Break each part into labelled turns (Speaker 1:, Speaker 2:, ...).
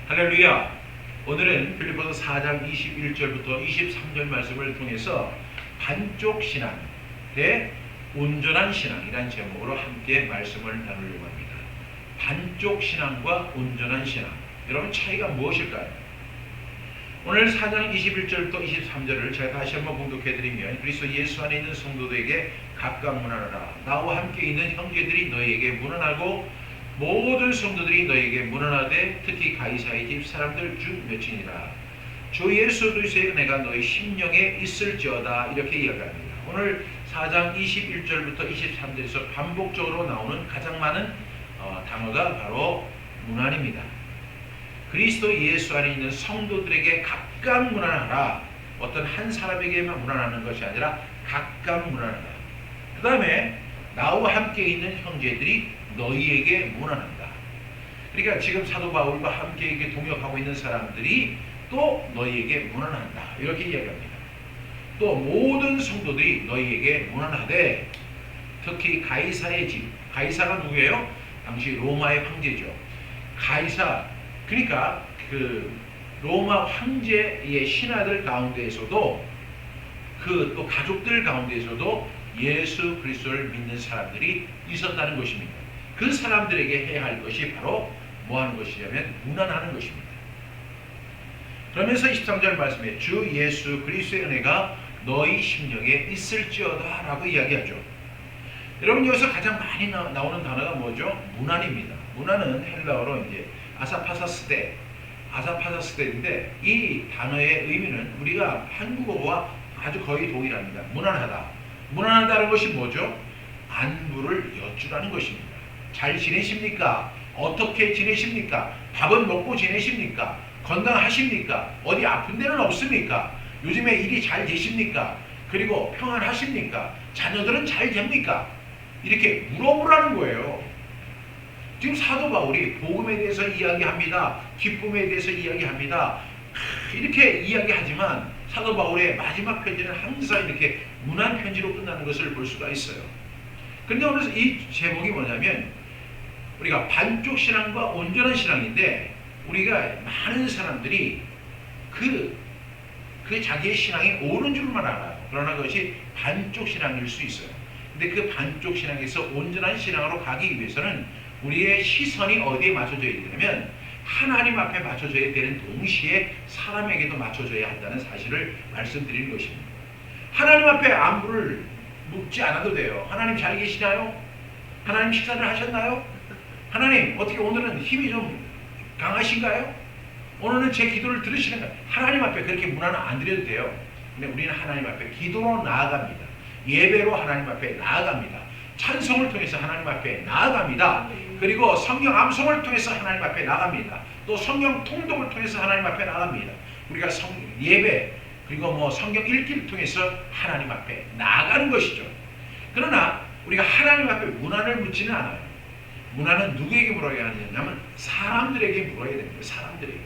Speaker 1: 할렐루야! 오늘은 빌립보서 4장 21절부터 23절 말씀을 통해서 반쪽 신앙 대 온전한 신앙이라는 제목으로 함께 말씀을 나누려고 합니다. 반쪽 신앙과 온전한 신앙, 여러분 차이가 무엇일까요? 오늘 4장 21절부터 23절을 제가 다시 한번 봉독해드리면, 그리스도 예수 안에 있는 성도들에게 각각 문안하라. 나와 함께 있는 형제들이 너희에게 문안하고 모든 성도들이 너희에게 문안하되 특히 가이사의 집 사람들 중 몇이니라. 주 예수 그리스도의 은혜가 너희 심령에 있을지어다. 이렇게 이야기합니다. 오늘 4장 21절부터 23절에서 반복적으로 나오는 가장 많은 단어가 바로 문안입니다. 그리스도 예수 안에 있는 성도들에게 각각 문안하라. 어떤 한 사람에게만 문안하는 것이 아니라 각각 문안하라. 그 다음에 나와 함께 있는 형제들이 너희에게 문안한다. 그러니까 지금 사도 바울과 함께 이렇게 동역하고 있는 사람들이 또 너희에게 문안한다. 이렇게 이야기합니다. 또 모든 성도들이 너희에게 문안하되 특히 가이사의 집, 가이사가 누구예요? 당시 로마의 황제죠. 가이사, 그러니까 그 로마 황제의 신하들 가운데에서도 그 또 가족들 가운데에서도 예수 그리스도를 믿는 사람들이 있었다는 것입니다. 그 사람들에게 해야 할 것이 바로 뭐 하는 것이냐면 문안하는 것입니다. 그러면서 23절 말씀에 주 예수 그리스도의 은혜가 너희 심령에 있을지어다 라고 이야기하죠. 여러분, 여기서 가장 많이 나오는 단어가 뭐죠? 문안입니다. 문안은 헬라어로 이제 아사파사스테인데 이 단어의 의미는 우리가 한국어와 아주 거의 동일합니다. 문안하다. 문안하다는 것이 뭐죠? 안부를 여쭈라는 것입니다. 잘 지내십니까? 어떻게 지내십니까? 밥은 먹고 지내십니까? 건강하십니까? 어디 아픈 데는 없습니까? 요즘에 일이 잘 되십니까? 그리고 평안하십니까? 자녀들은 잘 됩니까? 이렇게 물어보라는 거예요. 지금 사도 바울이 복음에 대해서 이야기합니다. 기쁨에 대해서 이야기합니다. 이렇게 이야기하지만 사도 바울의 마지막 편지는 항상 이렇게 문안 편지로 끝나는 것을 볼 수가 있어요. 그런데 오늘 이 제목이 뭐냐면 우리가 반쪽 신앙과 온전한 신앙인데, 우리가 많은 사람들이 그 자기의 신앙이 옳은 줄만 알아요. 그러나 그것이 반쪽 신앙일 수 있어요. 근데 그 반쪽 신앙에서 온전한 신앙으로 가기 위해서는 우리의 시선이 어디에 맞춰져야 되냐면 하나님 앞에 맞춰져야 되는 동시에 사람에게도 맞춰져야 한다는 사실을 말씀드리는 것입니다. 하나님 앞에 안부를 묻지 않아도 돼요. 하나님 잘 계시나요? 하나님 식사를 하셨나요? 하나님 어떻게 오늘은 힘이 좀 강하신가요? 오늘은 제 기도를 들으시는가요? 하나님 앞에 그렇게 문안을 안 드려도 돼요. 근데 우리는 하나님 앞에 기도로 나아갑니다. 예배로 하나님 앞에 나아갑니다. 찬송을 통해서 하나님 앞에 나아갑니다. 그리고 성경 암송을 통해서 하나님 앞에 나갑니다. 또 성경 통독을 통해서 하나님 앞에 나갑니다. 우리가 예배 그리고 뭐 성경 읽기를 통해서 하나님 앞에 나아가는 것이죠. 그러나 우리가 하나님 앞에 문안을 묻지는 않아요. 문안은 누구에게 물어야 하냐면 사람들에게 물어야 됩니다. 사람들에게.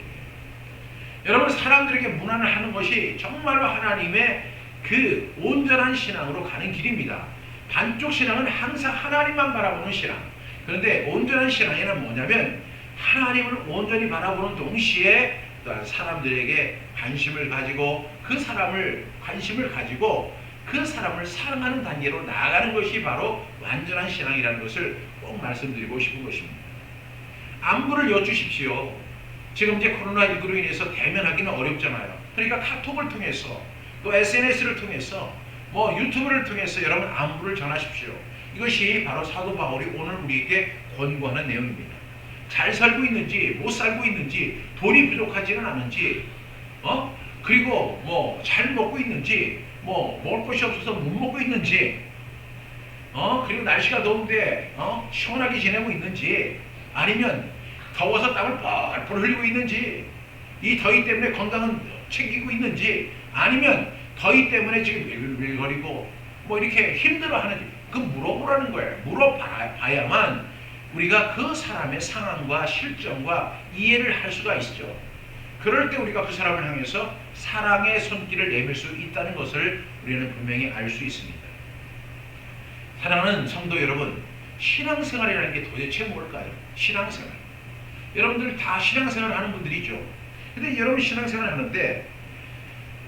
Speaker 1: 여러분, 사람들에게 문안을 하는 것이 정말로 하나님의 그 온전한 신앙으로 가는 길입니다. 반쪽 신앙은 항상 하나님만 바라보는 신앙. 그런데 온전한 신앙에는 뭐냐면 하나님을 온전히 바라보는 동시에 또한 사람들에게 관심을 가지고 그 사람을 관심을 가지고 그 사람을 사랑하는 단계로 나아가는 것이 바로 완전한 신앙이라는 것을 꼭 말씀드리고 싶은 것입니다. 안부를 여쭈십시오. 지금 이제 코로나19로 인해서 대면하기는 어렵잖아요. 그러니까 카톡을 통해서 또 SNS를 통해서 뭐 유튜브를 통해서 여러분 안부를 전하십시오. 이것이 바로 사도 바울이 오늘 우리에게 권고하는 내용입니다. 잘 살고 있는지 못 살고 있는지 돈이 부족하지는 않은지 그리고 뭐 잘 먹고 있는지 뭐 먹을 것이 없어서 못 먹고 있는지 그리고 날씨가 더운데 시원하게 지내고 있는지, 아니면 더워서 땀을 뻘뻘 흘리고 있는지, 이 더위 때문에 건강은 챙기고 있는지, 아니면 더위 때문에 지금 밀밀거리고 뭐 이렇게 힘들어하는지, 그 물어보라는 거예요. 물어봐야만 우리가 그 사람의 상황과 실정과 이해를 할 수가 있죠. 그럴 때 우리가 그 사람을 향해서 사랑의 손길을 내밀 수 있다는 것을 우리는 분명히 알 수 있습니다. 사랑하는 성도 여러분, 신앙생활이라는 게 도대체 뭘까요? 신앙생활. 여러분들 다 신앙생활 하는 분들이죠. 근데 여러분 신앙생활 하는데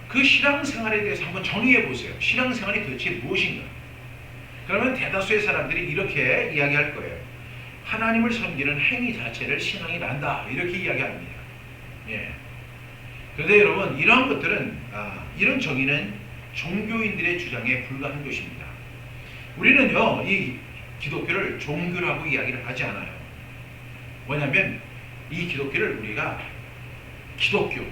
Speaker 1: 그 신앙생활에 대해서 한번 정의해 보세요. 신앙생활이 도대체 무엇인가? 그러면 대다수의 사람들이 이렇게 이야기할 거예요. 하나님을 섬기는 행위 자체를 신앙이란다. 이렇게 이야기합니다. 예. 그런데 여러분 이러한 것들은 이런 정의는 종교인들의 주장에 불과한 것입니다. 우리는요 이 기독교를 종교라고 이야기를 하지 않아요. 뭐냐면 이 기독교를 우리가 기독교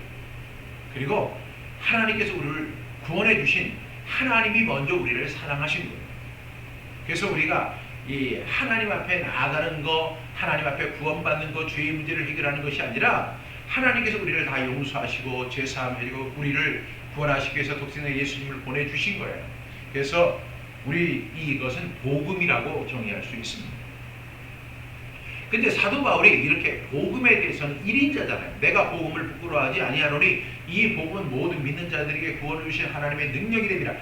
Speaker 1: 그리고 하나님께서 우리를 구원해 주신 하나님이 먼저 우리를 사랑하신 거예요. 그래서 우리가 이 하나님 앞에 나아가는 거, 하나님 앞에 구원받는 거, 죄의 문제를 해결하는 것이 아니라 하나님께서 우리를 다 용서하시고 제사함해주고 우리를 구원하시기 위해서 독생자 예수님을 보내주신 거예요. 그래서 우리 이것은 복음이라고 정의할 수 있습니다. 근데 사도 바울이 이렇게 복음에 대해서는 1인자잖아요. 내가 복음을 부끄러워하지 아니하노니 이 복음은 모든 믿는 자들에게 구원을 주신 하나님의 능력이 됩니다.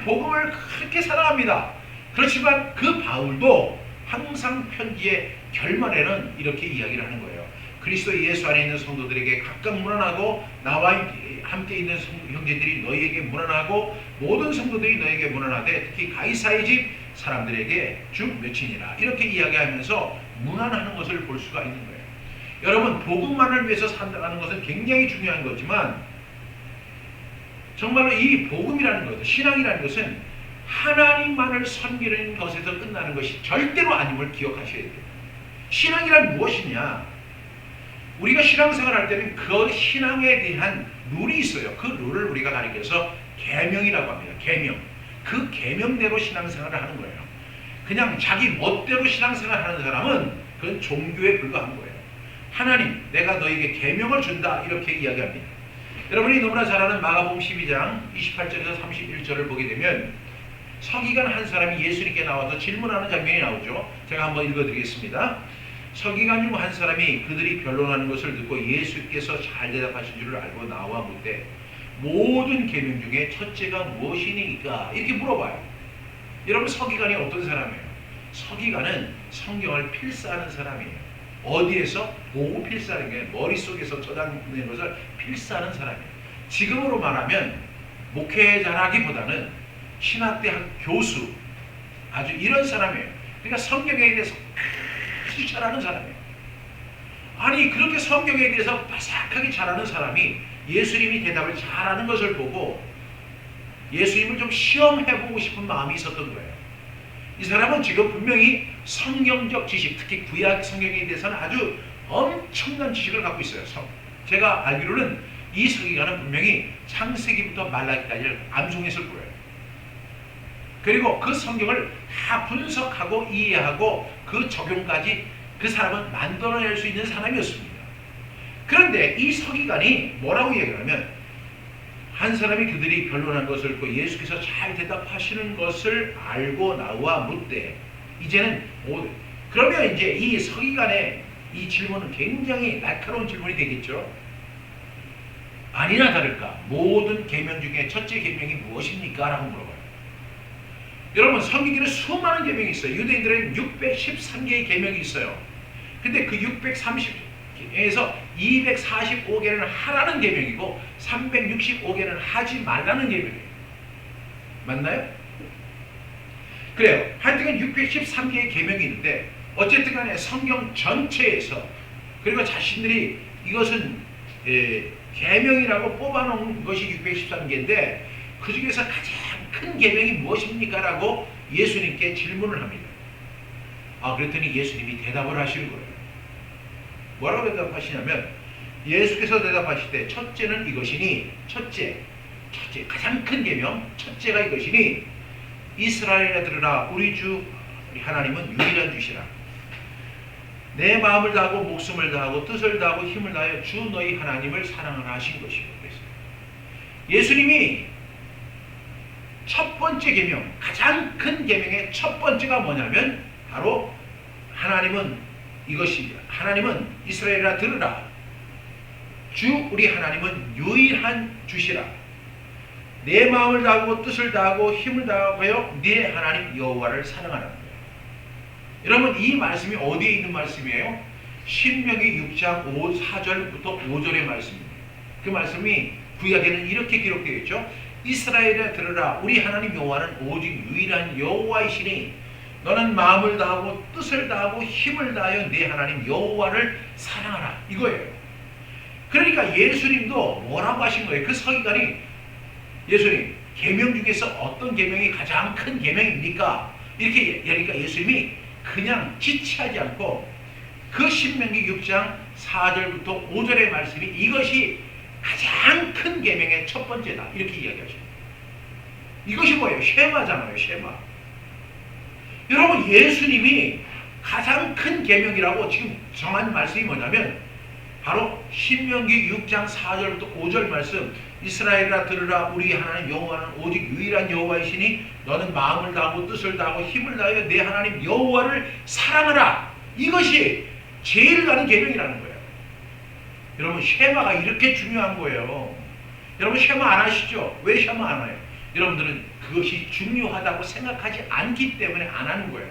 Speaker 1: 복음을 그렇게 사랑합니다. 그렇지만 그 바울도 항상 편지의 결말에는 이렇게 이야기를 하는 거예요. 그리스도 예수 안에 있는 성도들에게 각각 문안하고 나와 함께 있는 형제들이 너희에게 문안하고 모든 성도들이 너희에게 문안하되 특히 가이사의 집 사람들에게 주 몇이니라 이렇게 이야기하면서 문안하는 것을 볼 수가 있는 거예요. 여러분 복음만을 위해서 산다는 것은 굉장히 중요한 거지만 정말로 이 복음이라는 것, 신앙이라는 것은 하나님만을 섬기는 것에서 끝나는 것이 절대로 아님을 기억하셔야 돼요. 신앙이란 무엇이냐? 우리가 신앙생활 할 때는 그 신앙에 대한 룰이 있어요. 그 룰을 우리가 가리켜서 계명이라고 합니다. 계명. 그 계명대로 신앙생활을 하는 거예요. 그냥 자기 멋대로 신앙생활 하는 사람은 그건 종교에 불과한 거예요. 하나님, 내가 너에게 계명을 준다 이렇게 이야기합니다. 여러분이 너무나 잘 아는 마가복음 12장 28절에서 31절을 보게 되면 서기관 한 사람이 예수님께 나와서 질문하는 장면이 나오죠. 제가 한번 읽어드리겠습니다. 서기관 중 한 사람이 그들이 변론하는 것을 듣고 예수께서 잘 대답하신 줄을 알고 나와 묻되 모든 계명 중에 첫째가 무엇이니까? 이렇게 물어봐요. 여러분 서기관이 어떤 사람이에요? 서기관은 성경을 필사하는 사람이에요. 어디에서? 보고 필사하는 게 머릿속에서 저장된 것을 필사하는 사람이에요. 지금으로 말하면 목회자라기보다는 신학대학 교수 아주 이런 사람이에요. 그러니까 성경에 대해서 아주 잘 아는 사람이에요. 아니 그렇게 성경에 대해서 바삭하게 잘 아는 사람이 예수님이 대답을 잘하는 것을 보고 예수님을 좀 시험해보고 싶은 마음이 있었던 거예요. 이 사람은 지금 분명히 성경적 지식, 특히 구약 성경에 대해서는 아주 엄청난 지식을 갖고 있어요. 제가 알기로는 이 서기관은 분명히 창세기부터 말라기까지를 암송했을 거예요. 그리고 그 성경을 다 분석하고 이해하고 그 적용까지 그 사람은 만들어낼 수 있는 사람이었습니다. 그런데 이 서기관이 뭐라고 얘기하냐면 한 사람이 그들이 변론한 것을 듣고 예수께서 잘 대답하시는 것을 알고 나와 묻되 이제는 그러면 이제 이 서기관의 이 질문은 굉장히 날카로운 질문이 되겠죠. 아니나 다를까 모든 계명 중에 첫째 계명이 무엇입니까? 라고 물어봐요. 여러분 성경에는 수많은 계명이 있어요. 유대인들은 613개의 계명이 있어요. 근데 그 630에서 245개는 하라는 계명이고 365개는 하지 말라는 계명이에요. 맞나요? 그래요. 하여튼 613개의 계명이 있는데 어쨌든 간에 성경 전체에서 그리고 자신들이 이것은 계명이라고 뽑아놓은 것이 613개인데 그 중에서 가장 큰 계명이 무엇입니까? 라고 예수님께 질문을 합니다. 그랬더니 예수님이 대답을 하시는 거예요. 뭐라고 대답하시냐면 예수께서 대답하실 때 첫째는 이것이니 첫째 가장 큰 계명 첫째가 이것이니 이스라엘아 들으라 우리 주 우리 하나님은 유일한 주시라 내 마음을 다하고 목숨을 다하고 뜻을 다하고 힘을 다하여 주 너희 하나님을 사랑하라 하신 것이고 예수님이 첫 번째 계명 가장 큰 계명의 첫 번째가 뭐냐면 바로 하나님은 이스라엘아 들으라 주 우리 하나님은 유일한 주시라 내 마음을 다하고 뜻을 다하고 힘을 다하여 네 하나님 여호와를 사랑하라는 거예요. 여러분 이 말씀이 어디에 있는 말씀이에요? 신명기 6장 4절부터 5절의 말씀입니다. 그 말씀이 구약에는 이렇게 기록되어 있죠. 이스라엘에 들으라, 우리 하나님 여호와는 오직 유일한 여호와이시니 너는 마음을 다하고 뜻을 다하고 힘을 다하여 네 하나님 여호와를 사랑하라, 이거예요. 그러니까 예수님도 뭐라고 하신 거예요? 그 서기관이 예수님, 계명 중에서 어떤 계명이 가장 큰 계명입니까? 이렇게 얘기하니까 예수님이 그냥 지체하지 않고 그 신명기 6장 4절부터 5절의 말씀이 이것이 가장 큰 계명의 첫 번째다, 이렇게 이야기하죠. 이것이 뭐예요? 쉐마잖아요, 쉐마. 여러분, 예수님이 가장 큰 계명이라고 지금 정한 말씀이 뭐냐면 바로 신명기 6장 4절부터 5절 말씀, 이스라엘아 들으라, 우리 하나님 여호와는 오직 유일한 여호와이시니 너는 마음을 다하고 뜻을 다하고 힘을 다하여 내 하나님 여호와를 사랑하라, 이것이 제일 가는 계명이라는 거예요. 여러분, 쉐마가 이렇게 중요한 거예요. 여러분, 쉐마 안 하시죠? 왜 쉐마 안 해요? 여러분들은 그것이 중요하다고 생각하지 않기 때문에 안 하는 거예요.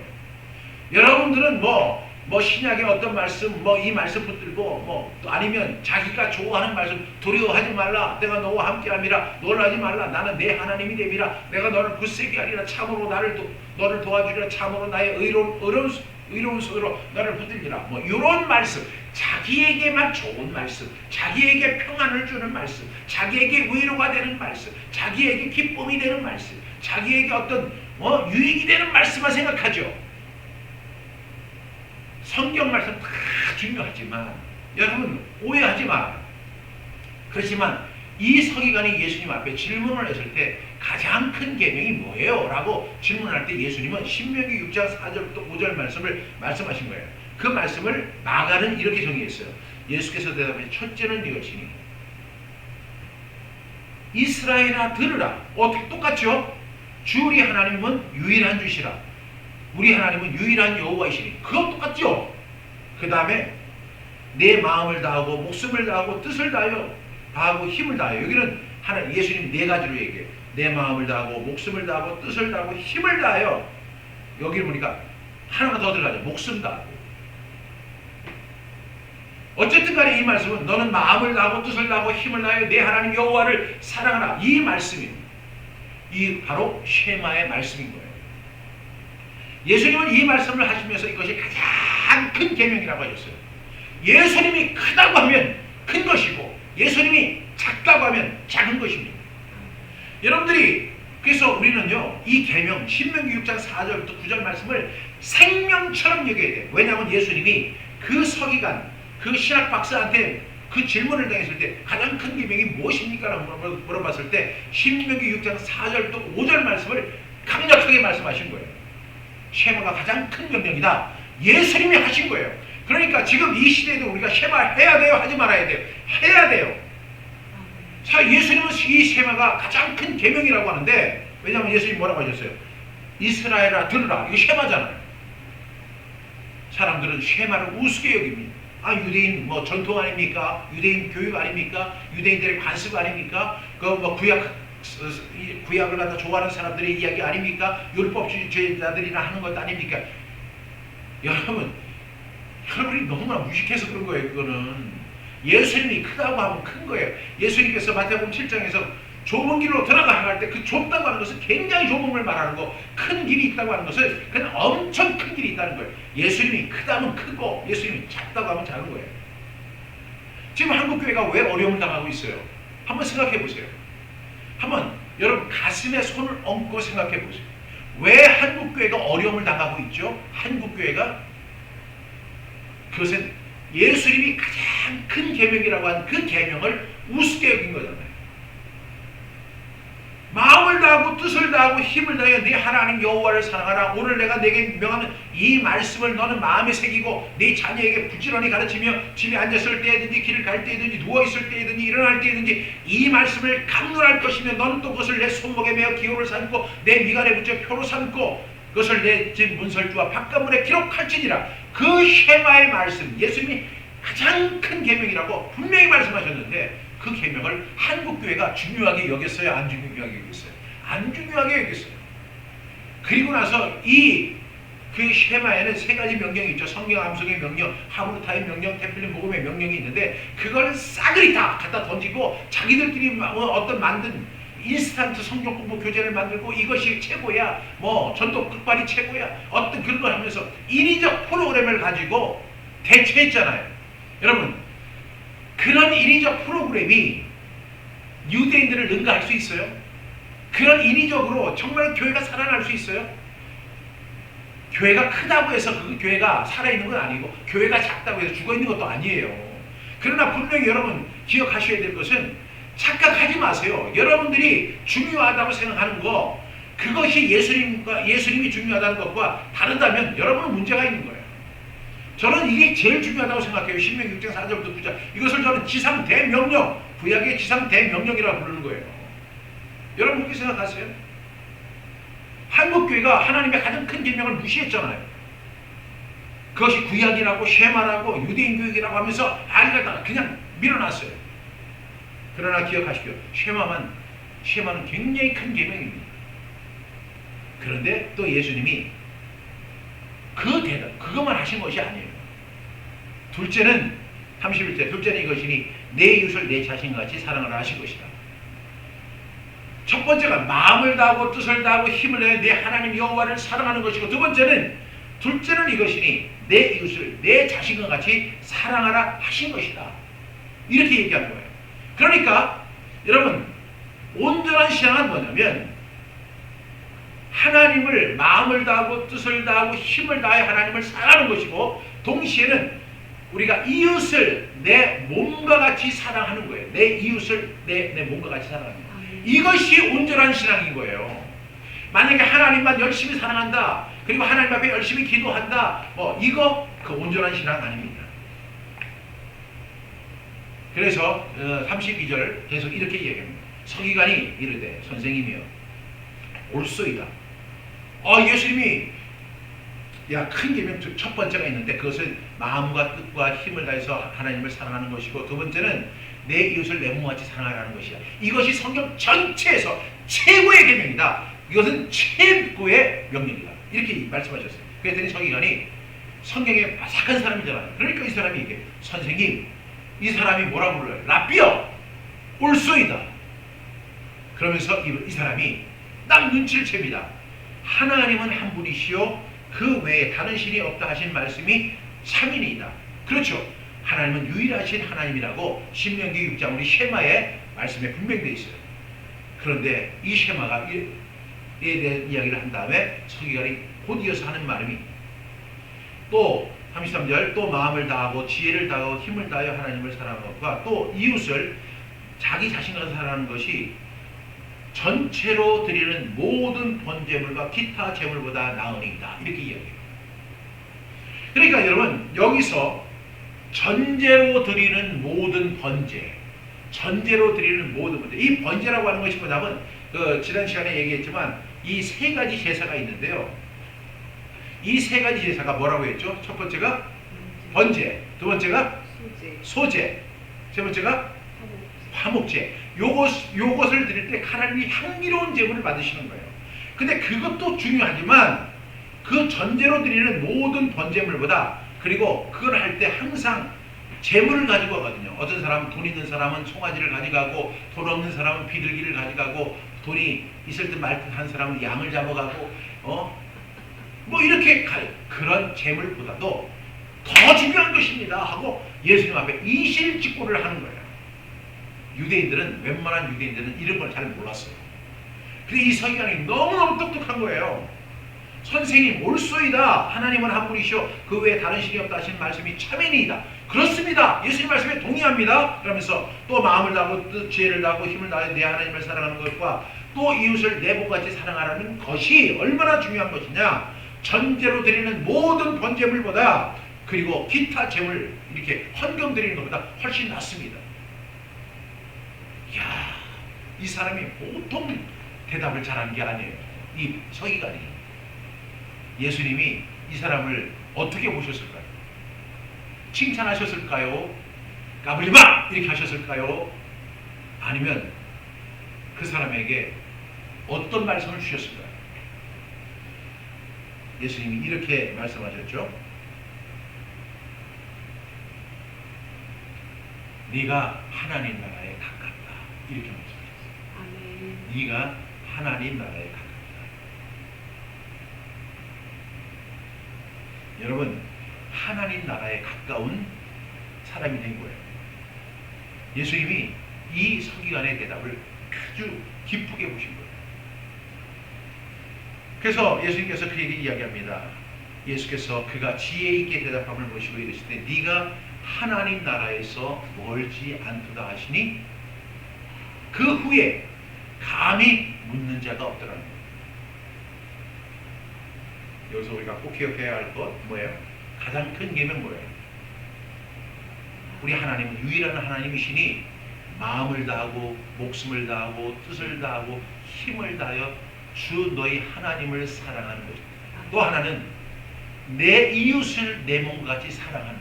Speaker 1: 여러분들은 뭐 신약의 어떤 말씀, 이 말씀 붙들고, 아니면 자기가 좋아하는 말씀, 두려워하지 말라, 내가 너와 함께함이라, 놀라지 말라, 나는 내 하나님이 됨이라, 내가 너를 굳세게 하리라, 참으로 너를 도와주리라, 참으로 나의 의로운 손으로 너를 붙들리라. 이런 말씀, 자기에게만 좋은 말씀, 자기에게 평안을 주는 말씀, 자기에게 위로가 되는 말씀, 자기에게 기쁨이 되는 말씀, 자기에게 어떤 유익이 되는 말씀만 생각하죠. 성경 말씀 다 중요하지만 여러분 오해하지 마라. 그렇지만 이 서기관이 예수님 앞에 질문을 했을 때 가장 큰 계명이 뭐예요? 라고 질문할 때 예수님은 신명기 6장 4절부터 5절 말씀을 말씀하신 거예요. 그 말씀을 마가는 이렇게 정의했어요. 예수께서 대답하신 첫째는 이것이니 이스라엘아 들으라. 어떻게 똑같죠? 주 우리 하나님은 유일한 주시라. 우리 하나님은 유일한 여호와이시니. 그거 똑같죠? 그 다음에 내 마음을 다하고 목숨을 다하고 뜻을 다하고 힘을 다하여. 여기는 예수님 네 가지로 얘기해요. 내 마음을 다하고 목숨을 다하고 뜻을 다하고 힘을 다하여. 여기를 보니까 하나가 더 들어가죠. 목숨 다하고. 어쨌든 간에 이 말씀은 너는 마음을 다하고 뜻을 다하고 힘을 다하여 내 하나님 여호와를 사랑하라, 이 말씀입니다. 이 바로 쉐마의 말씀인 거예요. 예수님은 이 말씀을 하시면서 이것이 가장 큰 계명이라고 하셨어요. 예수님이 크다고 하면 큰 것이고 예수님이 작다고 하면 작은 것입니다. 여러분들이 그래서 우리는요 이 계명 신명기 6장 4절부터 9절 말씀을 생명처럼 여겨야 돼요. 왜냐하면 예수님이 그 서기관 그 신학 박사한테 그 질문을 당했을 때 가장 큰 계명이 무엇입니까? 라고 물어봤을 때 신명기 6장 4절부터 5절 말씀을 강력하게 말씀하신 거예요. 쉐마가 가장 큰 명령이다. 예수님이 하신 거예요. 그러니까 지금 이 시대에도 우리가 쉐마 해야 돼요? 하지 말아야 돼요? 해야 돼요. 자, 예수님은 이 쉐마가 가장 큰 계명이라고 하는데 왜냐하면 예수님이 뭐라고 하셨어요? 이스라엘아 들으라. 이거 쉐마잖아요. 사람들은 쉐마를 우습게 여깁니다. 유대인 전통 아닙니까? 유대인 교육 아닙니까? 유대인들의 관습 아닙니까? 구약을 갖다 좋아하는 사람들의 이야기 아닙니까? 율법주의자들이나 하는 것 아닙니까? 여러분이 너무나 무식해서 그런 거예요. 그거는 예수님이 크다고 하면 큰 거예요. 예수님께서 마태복음 7장에서 좁은 길로 들어가갈 때 그 좁다고 하는 것은 굉장히 좁은 걸 말하는 거, 큰 길이 있다고 하는 것은 그냥 엄청 큰 길이 있다는 거예요. 예수님이 크다면 크고 예수님이 작다고 하면 작은 거예요. 지금 한국교회가 왜 어려움을 당하고 있어요? 한번 생각해 보세요. 한번 여러분 가슴에 손을 얹고 생각해 보세요. 왜 한국교회가 어려움을 당하고 있죠? 한국교회가 그것은 예수님이 가장 큰 계명이라고 한 그 계명을 우습게 여긴 거잖아요. 마음을 다하고 뜻을 다하고 힘을 다하여 네 하나님 여호와를 사랑하라. 오늘 내가 내게 명하는 이 말씀을 너는 마음에 새기고 네 자녀에게 부지런히 가르치며 집에 앉았을 때든지 길을 갈 때든지 누워있을 때든지 일어날 때든지 이 말씀을 강론할 것이며 너는 또 그것을 내 손목에 매어 기호를 삼고 내 미간에 붙여 표로 삼고 그것을 내 집 문설주와 바깥문에 기록할지니라. 그 쉐마의 말씀, 예수님이 가장 큰 계명이라고 분명히 말씀하셨는데 그 계명을 한국교회가 중요하게 여겼어요? 안 중요하게 여겼어요? 안 중요하게 여겼어요. 그리고 나서 이 그 쉐마에는 세 가지 명령이 있죠. 성경 암송의 명령, 하브루타의 명령, 테필린 복음의 명령이 있는데 그걸 싸그리 다 갖다 던지고 자기들끼리 어떤 만든 인스턴트 성경 공부 교재를 만들고 이것이 최고야, 뭐 전도 극발이 최고야, 어떤 그런 걸 하면서 인위적 프로그램을 가지고 대체했잖아요. 여러분, 그런 인위적 프로그램이 유대인들을 능가할 수 있어요? 그런 인위적으로 정말 교회가 살아날 수 있어요? 교회가 크다고 해서 그 교회가 살아있는 건 아니고 교회가 작다고 해서 죽어있는 것도 아니에요. 그러나 분명히 여러분 기억하셔야 될 것은 착각하지 마세요. 여러분들이 중요하다고 생각하는 거, 그것이 예수님이 중요하다는 것과 다르다면 여러분은 문제가 있는 거예요. 저는 이게 제일 중요하다고 생각해요. 신명기 6장 4절부터 9절. 이것을 저는 지상 대명령, 구약의 지상 대명령이라고 부르는 거예요. 여러분 그렇게 생각하세요? 한국교회가 하나님의 가장 큰 계명을 무시했잖아요. 그것이 구약이라고 쉐마라고 유대인 교육이라고 하면서 알다가 그냥 밀어놨어요. 그러나 기억하십시오. 쉐마는 굉장히 큰 계명입니다. 그런데 또 예수님이 그것만 하신 것이 아니에요. 둘째는 31절, 둘째는 이것이니 내 이웃을 내 자신같이 사랑하라 하신 것이다. 첫 번째가 마음을 다하고 뜻을 다하고 힘을 내어 내 하나님 여호와를 사랑하는 것이고, 둘째는 이것이니 내 이웃을 내 자신과 같이 사랑하라 하신 것이다. 이렇게 얘기한 거예요. 그러니까 여러분, 온전한 신앙은 뭐냐면 하나님을 마음을 다하고 뜻을 다하고 힘을 다해 하나님을 사랑하는 것이고, 동시에는 우리가 이웃을 내 몸과 같이 사랑하는 거예요. 내 이웃을 내 몸과 같이 사랑하는 거예요. 이것이 온전한 신앙인 거예요. 만약에 하나님만 열심히 사랑한다, 그리고 하나님 앞에 열심히 기도한다, 이거 그 온전한 신앙 아닙니다. 그래서 32절 계속 이렇게 얘기합니다. 서기관이 이르되 선생님이여 옳소이다. 예수님이 큰 계명 첫 번째가 있는데 그것은 마음과 뜻과 힘을 다해서 하나님을 사랑하는 것이고, 두 번째는 내 이웃을 내 몸같이 사랑하라는 것이야. 이것이 성경 전체에서 최고의 계명이다. 이것은 최고의 명령이다. 이렇게 말씀하셨어요. 그랬더니 서기관이 성경에 바삭한 사람이잖아요. 그러니까 이 사람이 이게 선생님, 이 사람이 뭐라고 불러요? 라비여 옳소이다. 그러면서 이 사람이 딱 눈치를 챕니다. 하나님은 한 분이시요 그 외에 다른 신이 없다 하신 말씀이 참인이다. 그렇죠. 하나님은 유일하신 하나님이라고 신명기 6장 우리 쉐마의 말씀에 분명히 되어 있어요. 그런데 이 쉐마가 이에 대한 이야기를 한 다음에 서기관이 곧 이어서 하는 말이 또 33절 또 마음을 다하고 지혜를 다하고 힘을 다하여 하나님을 사랑하는 것과 또 이웃을 자기 자신과 사랑하는 것이 전체로 드리는 모든 번제물과 기타 제물보다 나으니이다. 이렇게 이야기해요. 그러니까 여러분 여기서 전제로 드리는 모든 번제, 이 번제라고 하는 것이 뭐냐면 지난 시간에 얘기했지만 이 세 가지 제사가 있는데요. 이 세 가지 제사가 뭐라고 했죠? 첫 번째가 번제, 두 번째가 소제, 세 번째가 화목제. 요것을 드릴 때 하나님이 향기로운 제물을 받으시는 거예요. 근데 그것도 중요하지만 그 전제로 드리는 모든 번제물보다, 그리고 그걸 할 때 항상 재물을 가지고 가거든요. 어떤 사람은 돈 있는 사람은 송아지를 가져가고, 돈 없는 사람은 비둘기를 가져가고, 돈이 있을 듯 말 듯 한 사람은 양을 잡아가고, 이렇게 그런 재물보다도 더 중요한 것입니다 하고 예수님 앞에 이실직고를 하는 거예요. 웬만한 유대인들은 이런 걸 잘 몰랐어요. 근데 이 서기관이 너무너무 똑똑한 거예요. 선생님 옳소이다. 하나님은 한 분이시오 그 외에 다른 신이 없다 하신 말씀이 참이니이다. 그렇습니다. 예수님 말씀에 동의합니다. 그러면서 또 마음을 다하고 뜻, 지혜를 다하고 힘을 다해 내 하나님을 사랑하는 것과 또 이웃을 내 몸같이 사랑하라는 것이 얼마나 중요한 것이냐. 전제로 드리는 모든 번제물보다, 그리고 기타 제물 이렇게 헌금 드리는 것보다 훨씬 낫습니다. 이야, 이 사람이 보통 대답을 잘한 게 아니에요. 이 서기관이. 예수님이 이 사람을 어떻게 보셨을까요? 칭찬하셨을까요? 까불지마! 이렇게 하셨을까요? 아니면 그 사람에게 어떤 말씀을 주셨을까요? 예수님이 이렇게 말씀하셨죠. 네가 하나님 나라에 가깝다. 이렇게 말씀하셨어요.
Speaker 2: 아멘.
Speaker 1: 네가 하나님 나라에 가깝다. 여러분, 하나님 나라에 가까운 사람이 된 거예요. 예수님이 이 서기관의 대답을 아주 기쁘게 보신 거예요. 그래서 예수님께서 그에게 이야기합니다. 예수께서 그가 지혜 있게 대답함을 보시고 이르시되 네가 하나님 나라에서 멀지 않도다 하시니 그 후에 감히 묻는 자가 없더라는 거예요. 여기서 우리가 꼭 기억해야 할 것 뭐예요? 가장 큰 계명 뭐예요? 우리 하나님은 유일한 하나님이시니 마음을 다하고 목숨을 다하고 뜻을 다하고 힘을 다하여 주 너희 하나님을 사랑하는 것. 또 하나는 내 이웃을 내 몸같이 사랑하는 것.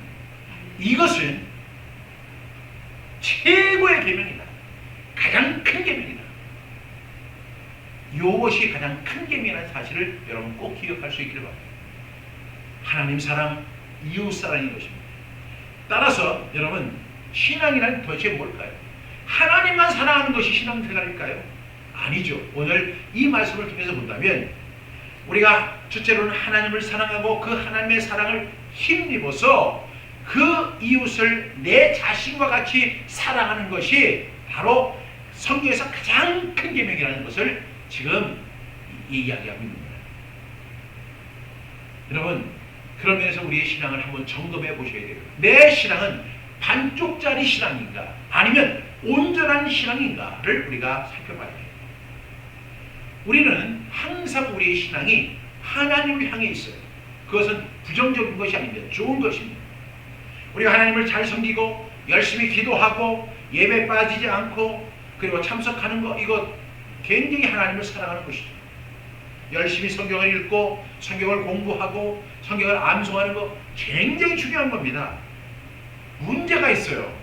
Speaker 1: 이것은 최고의 계명이다. 가장 큰 계명이다. 이것이 가장 큰 계명이라는 사실을 여러분 꼭 기억할 수 있기를 바랍니다. 하나님 사랑, 이웃 사랑인 것입니다. 따라서 여러분 신앙이란 도대체 뭘까요? 하나님만 사랑하는 것이 신앙생활일까요? 아니죠. 오늘 이 말씀을 통해서 본다면 우리가 첫째로는 하나님을 사랑하고 그 하나님의 사랑을 힘입어서 그 이웃을 내 자신과 같이 사랑하는 것이 바로 성경에서 가장 큰 계명이라는 것을 지금 이야기하고 있는 거예요. 여러분, 그런 면에서 우리의 신앙을 한번 점검해 보셔야 돼요. 내 신앙은 반쪽짜리 신앙인가 아니면 온전한 신앙인가를 우리가 살펴봐야 돼요. 우리는 항상 우리의 신앙이 하나님을 향해 있어요. 그것은 부정적인 것이 아닙니다. 좋은 것입니다. 우리가 하나님을 잘 섬기고 열심히 기도하고 예배 빠지지 않고 그리고 참석하는 거 이거 굉장히 하나님을 사랑하는 것이죠. 열심히 성경을 읽고 성경을 공부하고 성경을 암송하는 거 굉장히 중요한 겁니다. 문제가 있어요.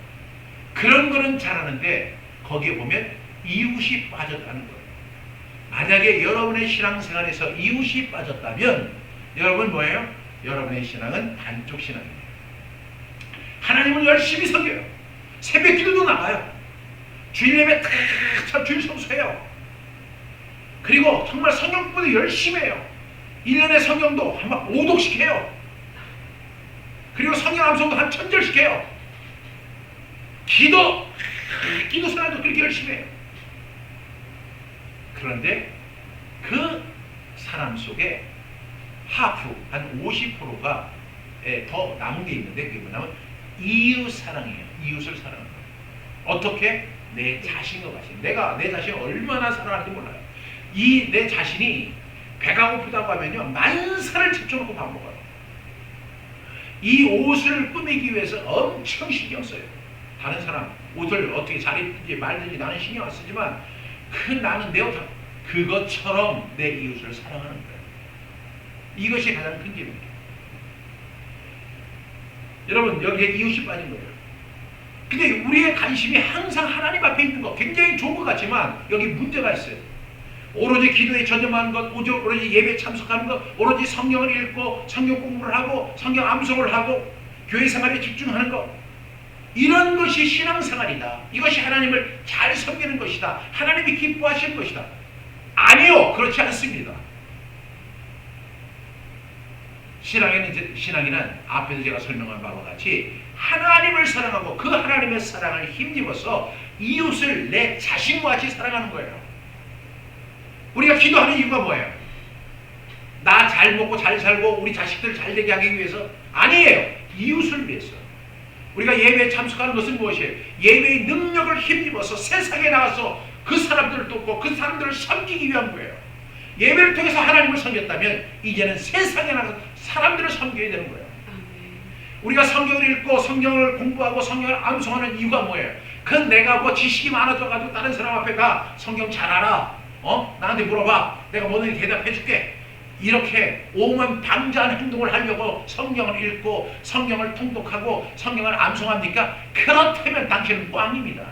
Speaker 1: 그런 거는 잘하는데 거기에 보면 이웃이 빠졌다는 거예요. 만약에 여러분의 신앙생활에서 이웃이 빠졌다면 여러분 뭐예요? 여러분의 신앙은 반쪽 신앙입니다. 하나님을 열심히 섬겨요. 새벽 기도도 나가요. 주일 예배 탁 주일 성수해요. 그리고 정말 성경 공부도 열심히 해요. 1년에 성경도 한 5독씩 해요. 그리고 성경 암송도 한 1000절씩 해요. 기도 생활도 그렇게 열심히 해요. 그런데 그 사람 속에 하프 한 50%가 더 남은 게 있는데 그게 뭐냐면 이웃 사랑이에요. 이웃을 사랑하는 거예요. 어떻게? 내 자신과 같이. 내가 내 자신을 얼마나 사랑하는지 몰라요. 이 내 자신이 배가 고프다고 하면요 만사를 제쳐놓고 밥 먹어요. 이 옷을 꾸미기 위해서 엄청 신경 써요. 다른 사람 옷을 어떻게 잘 입든지 말든지 나는 신경 안 쓰지만 나는 내 옷 그것처럼 내 이웃을 사랑하는 거예요. 이것이 가장 큰 길입니다. 여러분 여기에 이웃이 빠진 거예요. 근데 우리의 관심이 항상 하나님 앞에 있는 거 굉장히 좋은 것 같지만 여기 문제가 있어요. 오로지 기도에 전념하는 것, 오로지 예배에 참석하는 것, 오로지 성경을 읽고 성경 공부를 하고 성경 암송을 하고 교회 생활에 집중하는 것, 이런 것이 신앙생활이다. 이것이 하나님을 잘 섬기는 것이다. 하나님이 기뻐하실 것이다. 아니요, 그렇지 않습니다. 신앙이란 앞에서 제가 설명한 바와 같이 하나님을 사랑하고 그 하나님의 사랑을 힘입어서 이웃을 내 자신과 같이 사랑하는 거예요. 우리가 기도하는 이유가 뭐예요? 나 잘 먹고 잘 살고 우리 자식들 잘 되게 하기 위해서? 아니에요. 이웃을 위해서. 우리가 예배에 참석하는 것은 무엇이에요? 예배의 능력을 힘입어서 세상에 나가서 그 사람들을 돕고 그 사람들을 섬기기 위한 거예요. 예배를 통해서 하나님을 섬겼다면 이제는 세상에 나가서 사람들을 섬겨야 되는 거예요. 우리가 성경을 읽고 성경을 공부하고 성경을 암송하는 이유가 뭐예요? 그건 내가 뭐 지식이 많아져가지고 다른 사람 앞에 가 성경 잘 알아. 나한테 물어봐. 내가 뭐든지 대답해 줄게. 이렇게 오만 방자한 행동을 하려고 성경을 읽고 성경을 통독하고 성경을 암송합니까? 그렇다면 당신은 꽝입니다.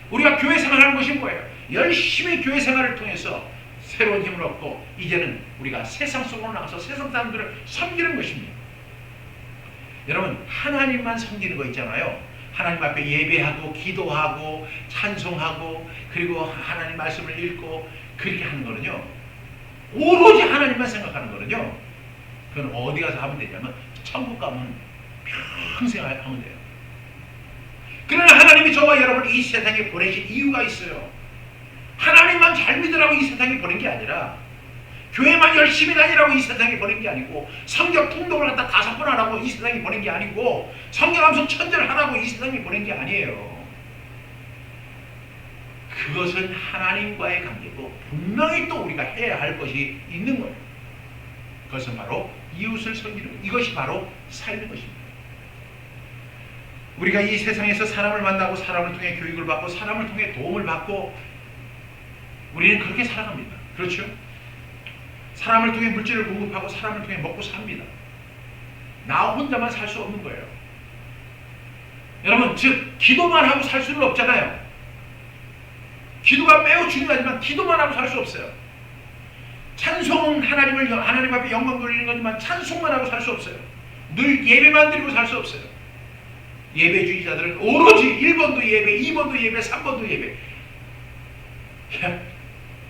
Speaker 1: 우리가 교회 생활하는 것이 뭐예요? 열심히 교회 생활을 통해서 새로운 힘을 얻고 이제는 우리가 세상 속으로 나가서 세상 사람들을 섬기는 것입니다. 여러분, 하나님만 섬기는 거 있잖아요. 하나님 앞에 예배하고 기도하고 찬송하고 그리고 하나님 말씀을 읽고 그렇게 하는 거는요, 오로지 하나님만 생각하는 거는요, 그건 어디 가서 하면 되냐면 천국 가면 평생 하면 돼요. 그러나 하나님이 저와 여러분을 이 세상에 보내신 이유가 있어요. 하나님만 잘 믿으라고 이 세상에 보낸 게 아니라, 교회만 열심히 다니라고 이 세상에 보낸 게 아니고, 성경 통독을 갖다 5번 하라고 이 세상에 보낸 게 아니고, 성경 암송 천재를 하라고 이 세상에 보낸 게 아니에요. 그것은 하나님과의 관계고 분명히 또 우리가 해야 할 것이 있는 거예요. 그것은 바로 이웃을 섬기는 것. 이것이 바로 삶인 것입니다. 우리가 이 세상에서 사람을 만나고 사람을 통해 교육을 받고 사람을 통해 도움을 받고 우리는 그렇게 살아갑니다. 그렇죠? 사람을 통해 물질을 공급하고 사람을 통해 먹고 삽니다. 나 혼자만 살 수 없는 거예요. 여러분, 즉 기도만 하고 살 수는 없잖아요. 기도가 매우 중요하지만 기도만 하고 살 수 없어요. 찬송은 하나님 앞에 영광 돌리는 거지만 찬송만 하고 살 수 없어요. 늘 예배만 드리고 살 수 없어요. 예배주의자들은 오로지 1번도 예배, 2번도 예배, 3번도 예배.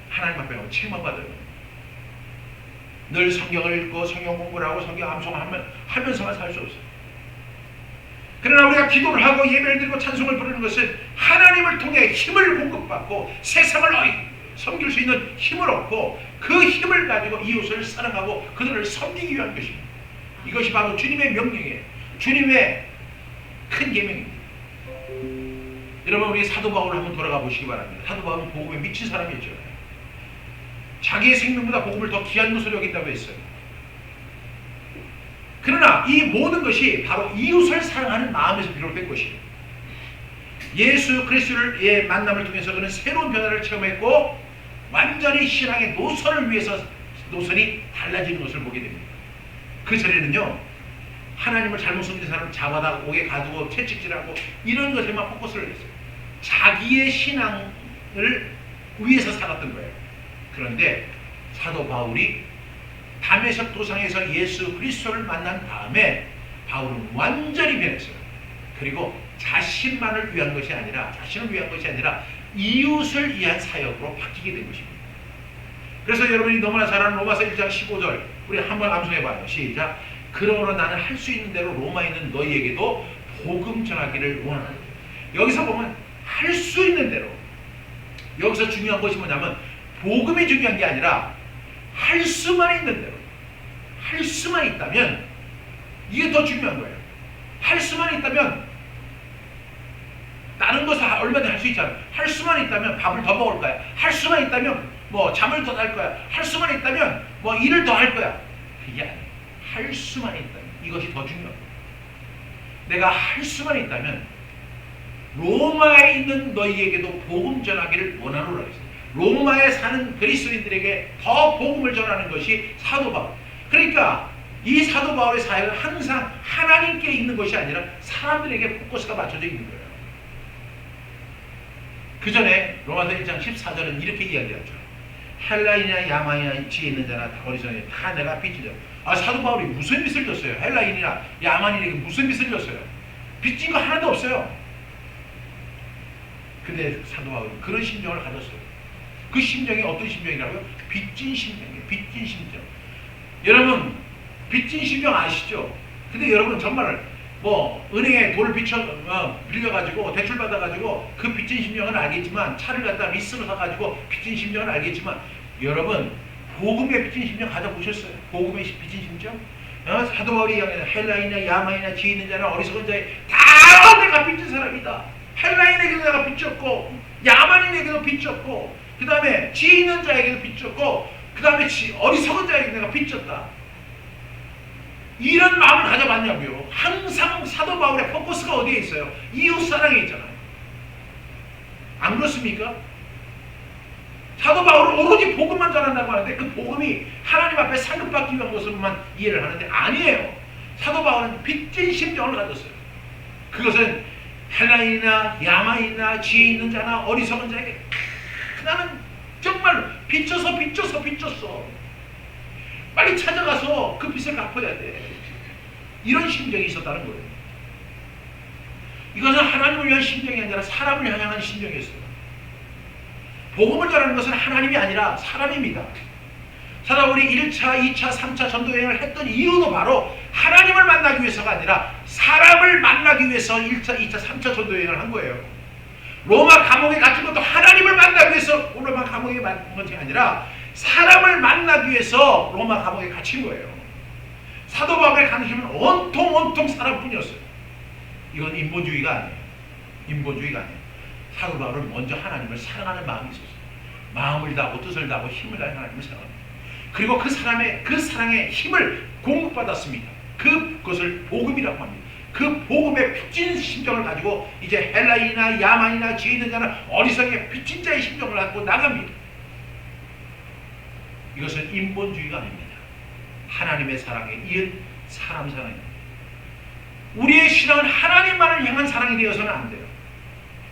Speaker 1: 하나님 앞에 가면 책망받아요. 늘 성경을 읽고 성경 공부를 하고 성경 암송을 하면서만 살 수 없어요. 그러나 우리가 기도를 하고 예배를 드리고 찬송을 부르는 것은 하나님을 통해 힘을 공급받고 세상을 섬길 수 있는 힘을 얻고 그 힘을 가지고 이웃을 사랑하고 그들을 섬기기 위한 것입니다. 이것이 바로 주님의 명령이에요. 주님의 큰 계명입니다. 여러분, 우리 사도 바울을 한번 돌아가 보시기 바랍니다. 사도 바울은 복음에 미친 사람이었죠. 자기의 생명보다 복음을 더 귀한 것으로 여긴다고 했어요. 그러나 이 모든 것이 바로 이웃을 사랑하는 마음에서 비롯된 것이에요. 예수 그리스도의 만남을 통해서 그는 새로운 변화를 체험했고 완전히 신앙의 노선을 위해서 노선이 달라지는 것을 보게 됩니다. 그 전에는요, 하나님을 잘못 섬기는 사람은 잡아다 옥에 가두고 채찍질하고 이런 것에만 포커스를 했어요. 자기의 신앙을 위해서 살았던 거예요. 그런데 사도 바울이 다메섹 도상에서 예수 그리스도를 만난 다음에 바울은 완전히 변했어요. 그리고 자신만을 위한 것이 아니라, 자신을 위한 것이 아니라 이웃을 위한 사역으로 바뀌게 된 것입니다. 그래서 여러분이 너무나 잘 아는 로마서 1장 15절 우리 한번 암송해봐요. 시작. 그러므로 나는 할 수 있는 대로 로마에 있는 너희에게도 복음 전하기를 원하노라. 여기서 보면 할 수 있는 대로, 여기서 중요한 것이 뭐냐면 복음이 중요한 게 아니라 할 수만 있는 대로, 할 수만 있다면 이게 더 중요한 거예요. 할 수만 있다면 다른 것을 얼마든지 할 수 있잖아요. 할 수만 있다면 밥을 더 먹을 거야. 할 수만 있다면 뭐 잠을 더 잘 거야. 할 수만 있다면 뭐 일을 더 할 거야. 그게 아니에요. 할 수만 있다면 이것이 더 중요합니다. 내가 할 수만 있다면 로마에 있는 너희에게도 복음 전하기를 원하노라 했어요. 로마에 사는 그리스도인들에게 더 복음을 전하는 것이 사도 바울. 그러니까 이 사도 바울의 사역은 항상 하나님께 있는 것이 아니라 사람들에게 포커스가 맞춰져 있는 거예요. 그 전에 로마서 1장 14절은 이렇게 이야기하죠. 헬라인이나 야만이나 지혜 있는 자나 어리석은 다 내가 빚지려. 사도 바울이 무슨 빚을 졌어요? 헬라인이나 야만인에게 무슨 빚을 졌어요? 빚진 거 하나도 없어요. 근데 사도 바울은 그런 심정을 가졌어요. 그 심정이 어떤 심정이라고요? 빚진 심정이에요. 빚진 심정. 여러분, 빚진 심정 아시죠? 근데 여러분 정말 뭐 은행에 돈을 빌려가지고 대출 받아가지고 그 빚진 심정은 알겠지만, 차를 갖다 리스로 사가지고 빚진 심정은 알겠지만, 여러분 복음의 빚진 심정 가져보셨어요? 복음의 빚진 심정? 사도 바울이 이야기하는 헬라인이나 야만이나 지혜 있는 자나 어리석은 자에 다 내가 빚진 사람이다. 헬라인에게도 내가 빚졌고 야만인에게도 빚졌고 그 다음에 지혜 있는 자에게도 빚졌고 그 다음에 어리석은 자에게 내가 빚졌다. 이런 마음을 가져봤냐고요. 항상 사도 바울의 포커스가 어디에 있어요? 이웃 사랑에 있잖아요. 안 그렇습니까? 사도 바울은 오로지 복음만 전한다고 하는데 그 복음이 하나님 앞에 상급받기 위한 것으로만 이해를 하는데 아니에요. 사도 바울은 빚진 심정을 가졌어요. 그것은 헬라인이나 야만이나 지혜 있는 자나 어리석은 자에게 나는 정말로 빚졌어. 빨리 찾아가서 그 빚을 갚아야 돼. 이런 심정이 있었다는 거예요. 이것은 하나님을 위한 심정이 아니라 사람을 향한 심정이었어요. 복음을 전하는 것은 하나님이 아니라 사람입니다. 사도 바울이 1차, 2차, 3차 전도여행을 했던 이유도 바로 하나님을 만나기 위해서가 아니라 사람을 만나기 위해서 1차, 2차, 3차 전도여행을 한 거예요. 로마 감옥에 갇힌 것도 하나님을 만나기 위해서 로마 감옥에 갇힌 것이 아니라 사람을 만나기 위해서 로마 감옥에 갇힌 거예요. 사도 바울의 관심은 온통 사람뿐이었어요. 이건 인본주의가 아니에요. 사도 바울은 먼저 하나님을 사랑하는 마음이 있었어요. 마음을 다하고 뜻을 다하고 힘을 다해 하나님을 사랑합니다. 그리고 그 사랑의 힘을 공급받았습니다. 그것을 복음이라고 합니다. 그 복음의 빚진 심정을 가지고 이제 헬라인이나 야만이나 지혜 있는 자는 어리석게 빚진 자의 심정을 갖고 나갑니다. 이것은 인본주의가 아닙니다. 하나님의 사랑에 이은 사람 사랑입니다. 우리의 신앙은 하나님만을 향한 사랑이 되어서는 안 돼요.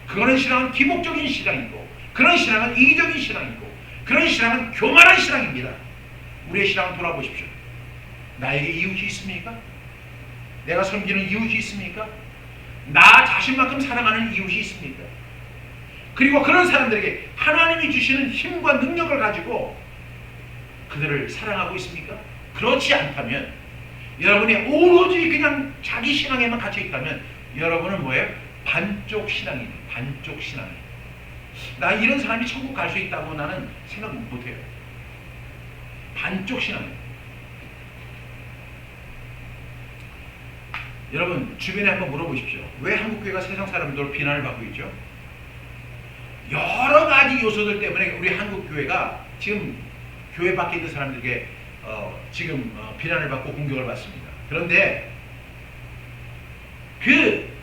Speaker 1: 그거는 신앙은 기복적인 신앙이고, 그런 신앙은 이기적인 신앙이고, 그런 신앙은 교만한 신앙입니다. 우리의 신앙을 돌아보십시오. 나에게 이웃이 있습니까? 내가 섬기는 이웃이 있습니까? 나 자신만큼 사랑하는 이웃이 있습니까? 그리고 그런 사람들에게 하나님이 주시는 힘과 능력을 가지고 그들을 사랑하고 있습니까? 그렇지 않다면, 여러분이 오로지 그냥 자기 신앙에만 갇혀 있다면 여러분은 뭐예요? 반쪽 신앙이에요. 반쪽 신앙. 나 이런 사람이 천국 갈 수 있다고 나는 생각 못해요. 반쪽 신앙이에요. 여러분 주변에 한번 물어보십시오. 왜 한국교회가 세상 사람들로 비난을 받고 있죠? 여러 가지 요소들 때문에 우리 한국교회가 지금 교회 밖에 있는 사람들에게 지금 비난을 받고 공격을 받습니다. 그런데 그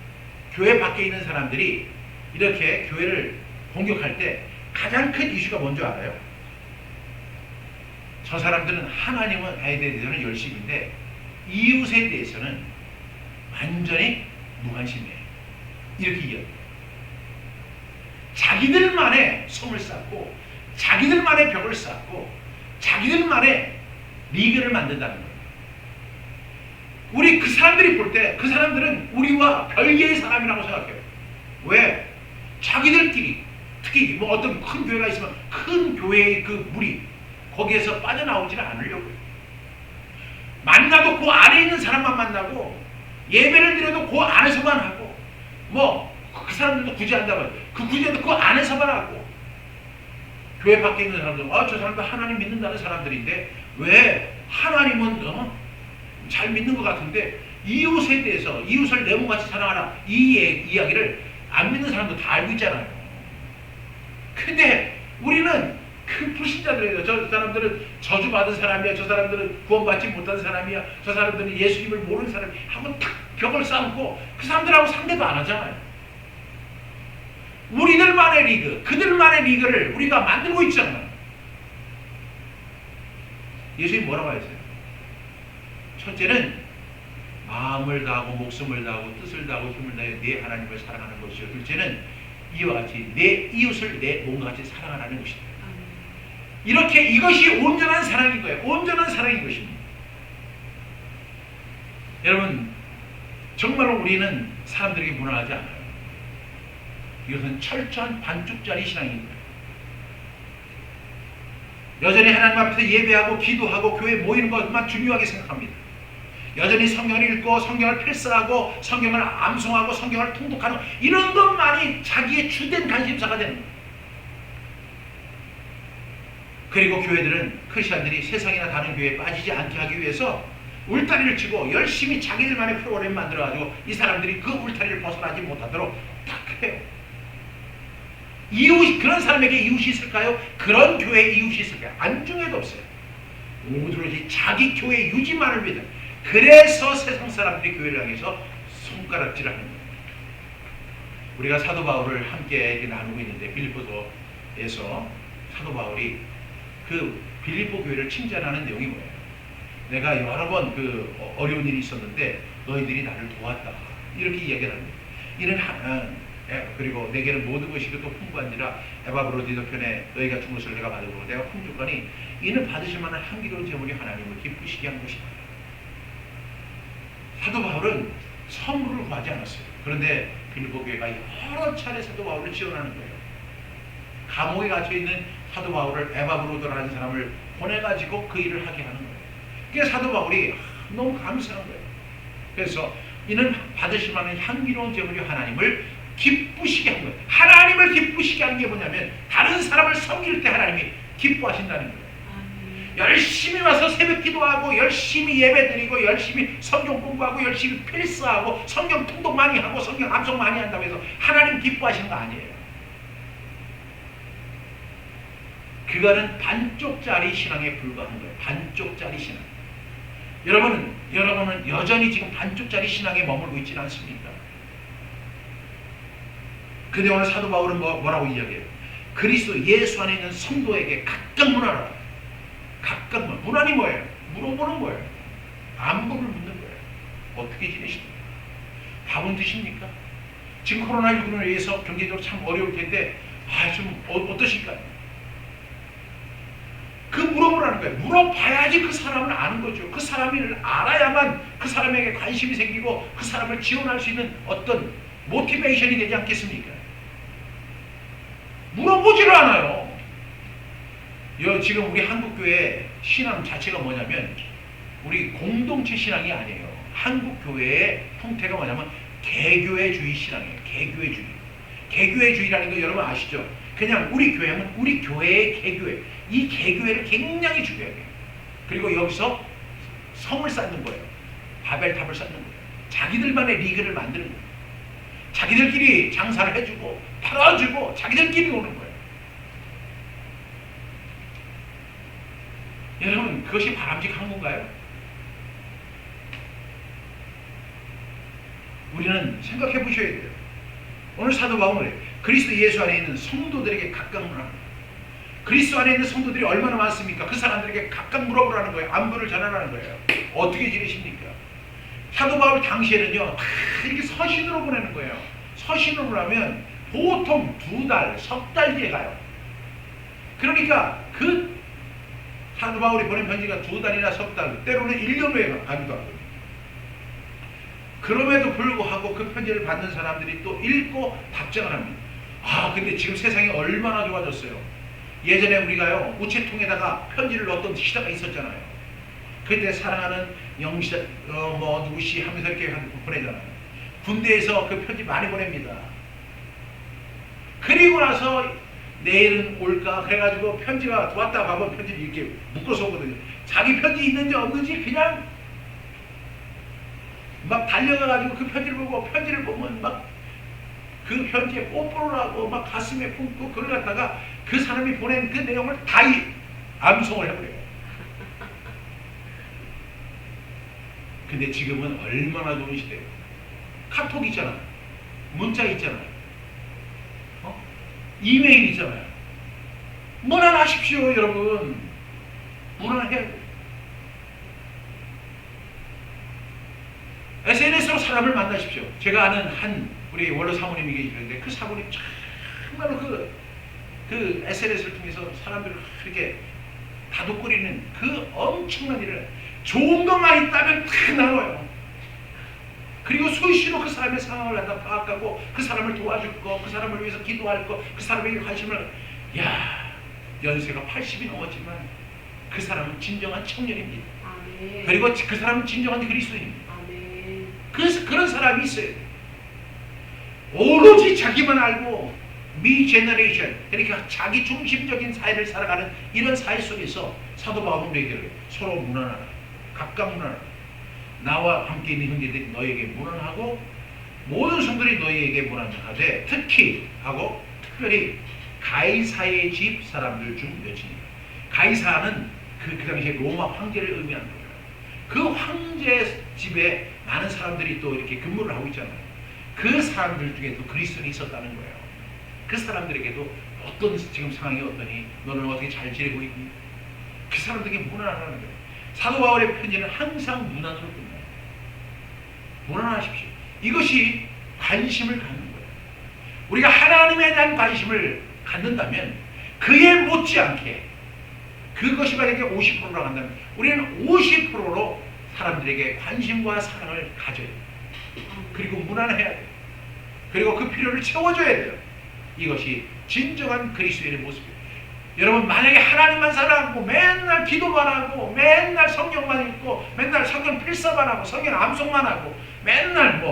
Speaker 1: 교회 밖에 있는 사람들이 이렇게 교회를 공격할 때 가장 큰 이슈가 뭔지 알아요? 저 사람들은 하나님에 대해서는 열심인데 이웃에 대해서는 완전히 무관심이에요. 이렇게 이야기해요. 자기들만의 섬을 쌓고 자기들만의 벽을 쌓고 자기들만의 리그를 만든다는 거예요. 우리 그 사람들이 볼 때 그 사람들은 우리와 별개의 사람이라고 생각해요. 왜? 자기들끼리 특히 뭐 어떤 큰 교회가 있으면 큰 교회의 그 무리 거기에서 빠져나오지는 않으려고요. 만나도 그 안에 있는 사람만 만나고 예배를 드려도 그 안에서만 하고 뭐 그 사람들도 구제한다고 그 구제도 그 안에서만 하고 교회 밖에 있는 사람들은 저 사람도 하나님 믿는다는 사람들인데 왜 하나님은 잘 믿는 것 같은데 이웃에 대해서 이웃을 내 몸같이 사랑하라 이 이야기를 안 믿는 사람도 다 알고 있잖아요. 근데 우리는 그 불신자들이에요. 저 사람들은 저주받은 사람이야. 저 사람들은 구원받지 못한 사람이야. 저 사람들은 예수님을 모르는 사람이야. 하고 탁 벽을 쌓고 그 사람들하고 상대도 안 하잖아요. 우리들만의 리그, 그들만의 리그를 우리가 만들고 있잖아요. 예수님이 뭐라고 하셨어요? 첫째는 마음을 다하고 목숨을 다하고 뜻을 다하고 힘을 다해 내 하나님을 사랑하는 것이요. 둘째는 이와 같이 내 이웃을 내 몸과 같이 사랑하라는 것이다. 이렇게 이것이 온전한 사랑인 거예요. 온전한 사랑인 것입니다. 여러분 정말로 우리는 사람들에게 무난하지 않아요. 이것은 철저한 반쪽짜리 신앙인 거예요. 여전히 하나님 앞에서 예배하고 기도하고 교회에 모이는 것만 중요하게 생각합니다. 여전히 성경을 읽고 성경을 필사하고 성경을 암송하고 성경을 통독하는 이런 것만이 자기의 주된 관심사가 되는 거예요. 그리고 교회들은 크리스천들이 세상이나 다른 교회에 빠지지 않게 하기 위해서 울타리를 치고 열심히 자기들만의 프로그램을 만들어가지고 이 사람들이 그 울타리를 벗어나지 못하도록 딱 해요. 이웃, 그런 사람에게 이웃이 있을까요? 그런 교회에 이웃이 있을까요? 안중에도 없어요. 오로지 자기 교회 유지만을 위해서. 그래서 세상 사람들이 교회를 향해서 손가락질하는 거예요. 우리가 사도 바울을 함께 나누고 있는데 빌립보서에서 사도 바울이 그 빌립보 교회를 칭찬하는 내용이 뭐예요? 내가 여러 번 그 어려운 일이 있었는데 너희들이 나를 도왔다. 이렇게 이야기를 합니다. 이는 그리고 내게는 모든 것이 또 풍부한지라 에바브로 디도편에 너희가 준 것을 내가 받으므로 내가 풍족하니 이는 받으실 만한 향기로운 제물이 하나님을 기쁘시게 한 것이다. 사도 바울은 선물을 구하지 않았어요. 그런데 빌립보 교회가 여러 차례 사도 바울을 지원하는 거예요. 감옥에 갇혀있는 사도 바울을 에바브로도라는 사람을 보내가지고 그 일을 하게 하는 거예요. 그게 사도 바울이 너무 감사한 거예요. 그래서 이는 받으실 만한 향기로운 제물이 하나님을 기쁘시게 한 거예요. 하나님을 기쁘시게 하는 게 뭐냐면 다른 사람을 섬길 때 하나님이 기뻐하신다는 거예요. 열심히 와서 새벽 기도하고 열심히 예배드리고 열심히 성경 공부하고 열심히 필사하고 성경 통독 많이 하고 성경 암송 많이 한다고 해서 하나님 기뻐하시는 거 아니에요. 그거는 반쪽짜리 신앙에 불과한 거예요. 반쪽짜리 신앙. 여러분은 여전히 지금 반쪽짜리 신앙에 머물고 있지는 않습니까? 근데 오늘 사도 바울은 뭐라고 이야기해요? 그리스도 예수 안에 있는 성도에게 각각 문하라. 각각 문안이 뭐예요? 물어보는 거예요. 안부를 묻는 거예요. 어떻게 지내십니까? 밥은 드십니까? 지금 코로나19로 인해서 경제적으로 참 어려울 텐데 좀 어떠실까요? 그 물어보라는 거예요. 물어봐야지 그 사람을 아는 거죠. 그 사람을 알아야만 그 사람에게 관심이 생기고 그 사람을 지원할 수 있는 어떤 모티베이션이 되지 않겠습니까? 물어보지를 않아요. 지금 우리 한국교회 신앙 자체가 뭐냐면 우리 공동체 신앙이 아니에요. 한국교회의 형태가 뭐냐면 개교회주의 신앙이에요. 개교회주의. 개교회주의라는 거 여러분 아시죠? 그냥 우리 교회는 우리 교회의 개교회. 이 개교회를 굉장히 중요해요. 그리고 여기서 성을 쌓는 거예요. 바벨탑을 쌓는 거예요. 자기들만의 리그를 만드는 거예요. 자기들끼리 장사를 해주고 팔아주고 자기들끼리 오는 거예요. 여러분 그것이 바람직한 건가요? 우리는 생각해 보셔야 돼요. 오늘 사도 바울은 그리스도 예수 안에 있는 성도들에게 각각 물어보라는 거예요. 그리스도 안에 있는 성도들이 얼마나 많습니까? 그 사람들에게 각각 물어보라는 거예요. 안부를 전하라는 거예요. 어떻게 지내십니까? 사도 바울 당시에는요 다 이렇게 서신으로 보내는 거예요. 서신으로 보내면 보통 2달, 석 달 뒤에 가요. 그러니까 그 사도 바울이 보낸 편지가 2달이나 석 달, 때로는 1년 후에 가기도 하고. 그럼에도 불구하고 그 편지를 받는 사람들이 또 읽고 답장을 합니다. 근데 지금 세상이 얼마나 좋아졌어요. 예전에 우리가요 우체통에다가 편지를 넣었던 시대가 있었잖아요. 그때 사랑하는 영시 누구시 하면서 이렇게 보내잖아요. 군대에서 그 편지 많이 보냅니다. 그리고 나서 내일은 올까 그래가지고 편지가 왔다 가면 편지를 이렇게 묶어서 오거든요. 자기 편지 있는지 없는지 그냥 막 달려가가지고 그 편지를 보고 편지를 보면 막 그 편지에 뽀뽀를 하고 막 가슴에 품고 그걸 갖다가 그 사람이 보낸 그 내용을 다 암송을 해버려요. 근데 지금은 얼마나 좋은 시대예요. 카톡 있잖아요. 문자 있잖아요. 이메일 있잖아요. 문안하십시오 여러분. 문안해야 돼요. SNS로 사람을 만나십시오. 제가 아는 한 우리 원로 사모님이 계시는데 그 사모님 정말로 그 SNS를 통해서 사람들을 이렇게 다독거리는 그 엄청난 일을 좋은 것만 있다면 다 나눠요. 그리고 수시로 그 사람의 상황을 갖다 파악하고 그 사람을 도와줄 거, 그 사람을 위해서 기도할 거, 그 사람에게 관심을 연세가 80이 넘었지만 그 사람은 진정한 청년입니다. 아멘. 그리고 그 사람은 진정한 그리스도인입니다. 아멘. 그런 사람이 있어요. 오로지 자기만 알고 미 제너레이션 그러니까 자기 중심적인 사회를 살아가는 이런 사회 속에서 사도 바울은 얘기를 서로 문안하라. 각각 문안하라. 나와 함께 있는 형제들이 너희에게 문안하고 모든 성도들이 너희에게 문안하되 특히 하고 특별히 가이사의 집 사람들 중 몇이니까. 가이사는 그 당시에 로마 황제를 의미하는 거예요. 그 황제 집에 많은 사람들이 또 이렇게 근무를 하고 있잖아요. 그 사람들 중에도 그리스도인이 있었다는 거예요. 그 사람들에게도 어떤 지금 상황이 어떠니? 너는 어떻게 잘 지내고 있니? 그 사람들에게 문안하라는 거예요. 사도 바울의 편지는 항상 문안으로 끝나요. 문안하십시오. 이것이 관심을 갖는 거예요. 우리가 하나님에 대한 관심을 갖는다면 그에 못지않게 그것이 만약에 50%라고 한다면 우리는 50%로 사람들에게 관심과 사랑을 가져야 돼요. 그리고 무난해야 돼요. 그리고 그 필요를 채워줘야 돼요. 이것이 진정한 그리스도인의 모습이에요. 여러분, 만약에 하나님만 사랑하고 맨날 기도만 하고 맨날 성경만 읽고 맨날 성경 필사만 하고 성경 암송만 하고 맨날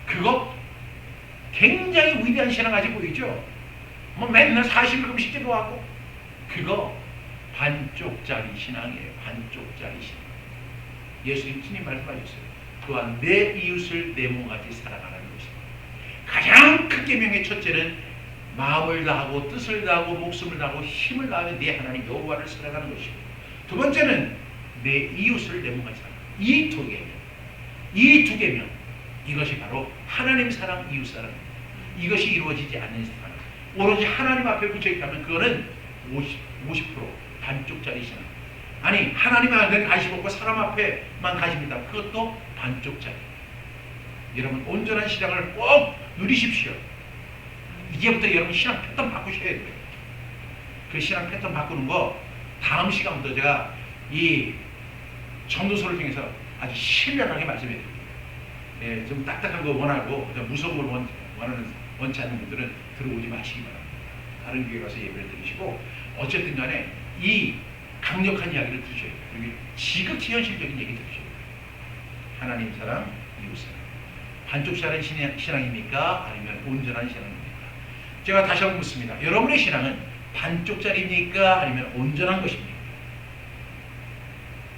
Speaker 1: 그거 굉장히 위대한 신앙같이 보이죠? 맨날 40일 금식 기도하고 그거 반쪽짜리 신앙이에요. 반쪽짜리 신앙. 예수님 친히 말씀하셨어요. 또한 내 이웃을 내 몸같이 사랑하라는 것입니다. 가장 큰 계명의 첫째는 마음을 다하고 뜻을 다하고 목숨을 다하고 힘을 다하며 내 하나님 여호와를 사랑하는 것이고, 두 번째는 내 이웃을 내 몸같이 사랑하는 것. 이 두 계명, 이 두 계명, 이것이 바로 하나님 사랑, 이웃 사랑입니다. 이것이 이루어지지 않는 사랑, 오로지 하나님 앞에 붙여있다면 그거는 50% 반쪽짜리 신앙. 아니, 하나님한테 관심 없고 사람 앞에만 관심 있다, 그것도 반쪽짜리. 여러분, 온전한 신앙을 꼭 누리십시오. 이제부터 여러분 신앙 패턴 바꾸셔야 돼요. 그 신앙 패턴 바꾸는 거 다음 시간부터 제가 이 전도서를 통해서 아주 신랄하게 말씀해 드립니다. 예, 좀 딱딱한 거 원하고 무서운 걸 원치 않는 분들은 들어오지 마시기 바랍니다. 다른 교회 가서 예배를 드리시고, 어쨌든 간에 이 강력한 이야기를 들으셔야 돼요. 그리고 지극히 현실적인 얘기 들으셔야 돼요. 하나님 사랑, 이웃 사랑. 반쪽짜리 신앙입니까? 아니면 온전한 신앙입니까? 제가 다시 한번 묻습니다. 여러분의 신앙은 반쪽짜리입니까? 아니면 온전한 것입니까?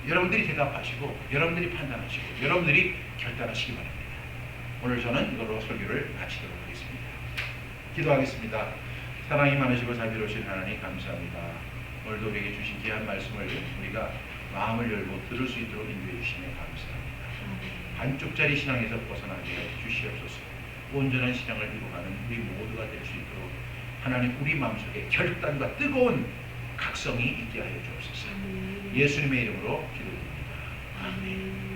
Speaker 1: 여러분들이 대답하시고 여러분들이 판단하시고 여러분들이 결단하시기 바랍니다. 오늘 저는 이걸로 설교를 마치도록 하겠습니다. 기도하겠습니다. 사랑이 많으시고 자비로우신 하나님, 감사합니다. 오늘도 우리에게 주신 귀한 말씀을 우리가 마음을 열고 들을 수 있도록 인도해 주시며 감사합니다. 반쪽짜리 신앙에서 벗어나게 주시옵소서. 온전한 신앙을 이루어가는 우리 모두가 될 수 있도록 하나님, 우리 마음속에 결단과 뜨거운 각성이 있게 하여 주옵소서. 예수님의 이름으로 기도드립니다. 아멘.